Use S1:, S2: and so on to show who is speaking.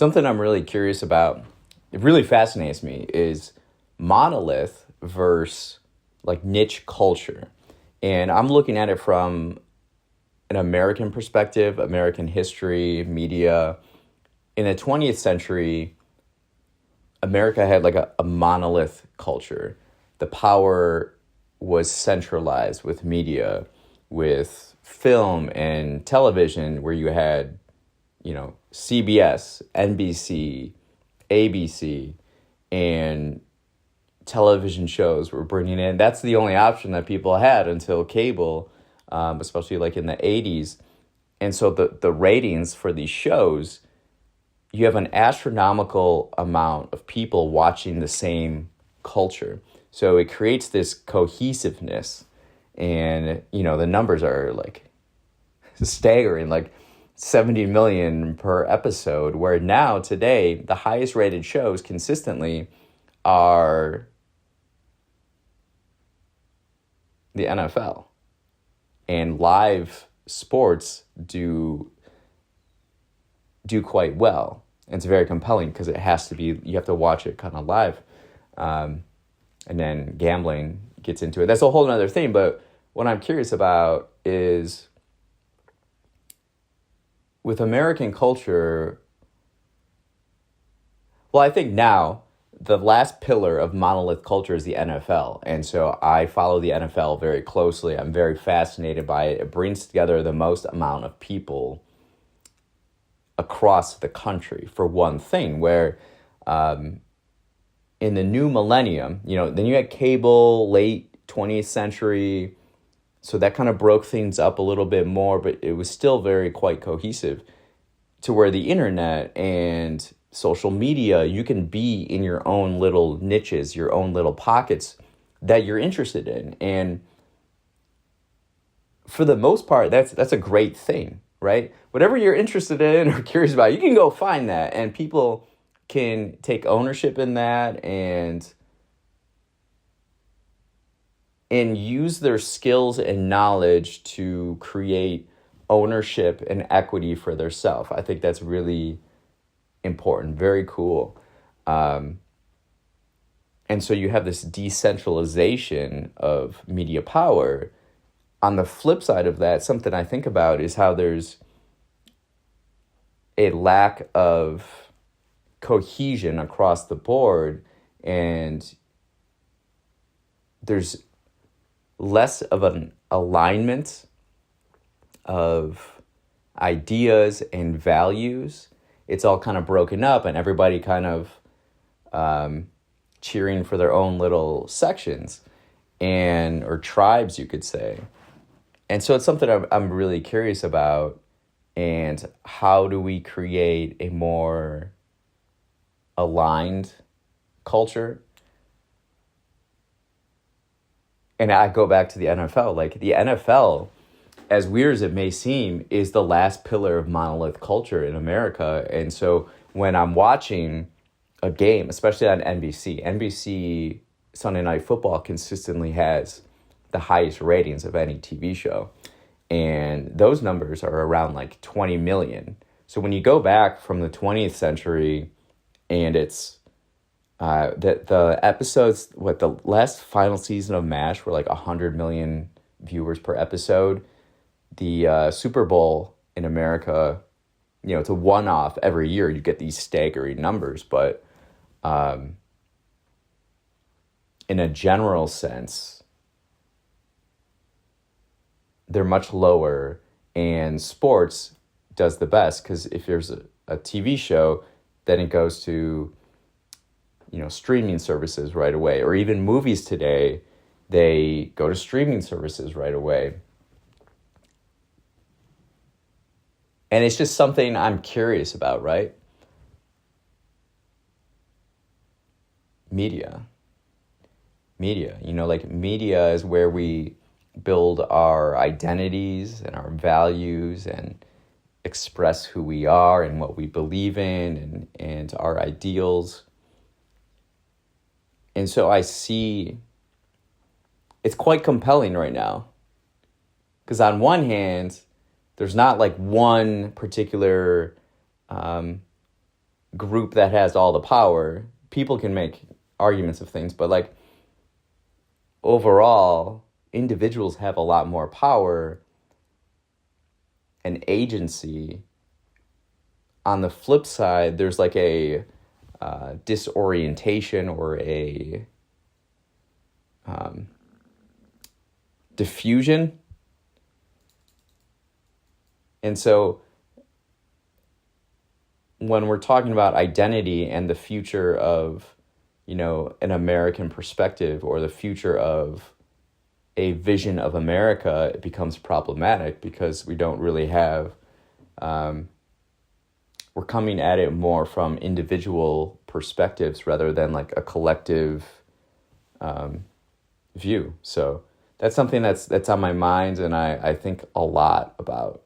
S1: Something I'm really curious about, it really fascinates me, is monolith versus like niche culture. And I'm looking at it from an American perspective, American history, media. In the 20th century, America had like a monolith culture. The power was centralized with media, with film and television, where you had, CBS, NBC, ABC, and television shows were bringing in. That's the only option that people had until cable, especially like in the 80s. And so the ratings for these shows, you have an astronomical amount of people watching the same culture. So it creates this cohesiveness. And, the numbers are like staggering, like 70 million per episode, where now today the highest rated shows consistently are the NFL. And live sports do quite well. And it's very compelling because it has to be, you have to watch it kind of live. And then gambling gets into it. That's a whole other thing. But what I'm curious about is with American culture, well, I think now the last pillar of monolith culture is the NFL. And so I follow the NFL very closely. I'm very fascinated by it. It brings together the most amount of people across the country, for one thing, where in the new millennium, then you had cable, late 20th century. So that kind of broke things up a little bit more, but it was still quite cohesive, to where the internet and social media, you can be in your own little niches, your own little pockets that you're interested in. And for the most part, that's a great thing, right? Whatever you're interested in or curious about, you can go find that, and people can take ownership in that and use their skills and knowledge to create ownership and equity for their self. I think that's really important, very cool. And so you have this decentralization of media power. On the flip side of that, something I think about is how there's a lack of cohesion across the board, and there's less of an alignment of ideas and values. It's all kind of broken up, and everybody kind of cheering for their own little sections or tribes, you could say. And so it's something I'm really curious about. And how do we create a more aligned culture? And I go back to the NFL. Like, the NFL, as weird as it may seem, is the last pillar of monolith culture in America. And so when I'm watching a game, especially on NBC Sunday Night Football consistently has the highest ratings of any TV show. And those numbers are around like 20 million. So when you go back from the 20th century, and it's the episodes, the last final season of MASH were like 100 million viewers per episode. The Super Bowl in America, it's a one-off every year. You get these staggering numbers, but in a general sense, they're much lower, and sports does the best, because if there's a TV show, then it goes to, streaming services right away, or even movies today, they go to streaming services right away. And it's just something I'm curious about, right? Media, media is where we build our identities and our values and express who we are and what we believe in and our ideals. And so I see it's quite compelling right now, because on one hand, there's not like one particular group that has all the power. People can make arguments of things, but like overall, individuals have a lot more power and agency. On the flip side, there's like a disorientation or a diffusion. And so when we're talking about identity and the future of, an American perspective or the future of a vision of America, it becomes problematic because we don't really have, we're coming at it more from individual perspectives rather than like a collective view. So that's something that's on my mind, and I think a lot about.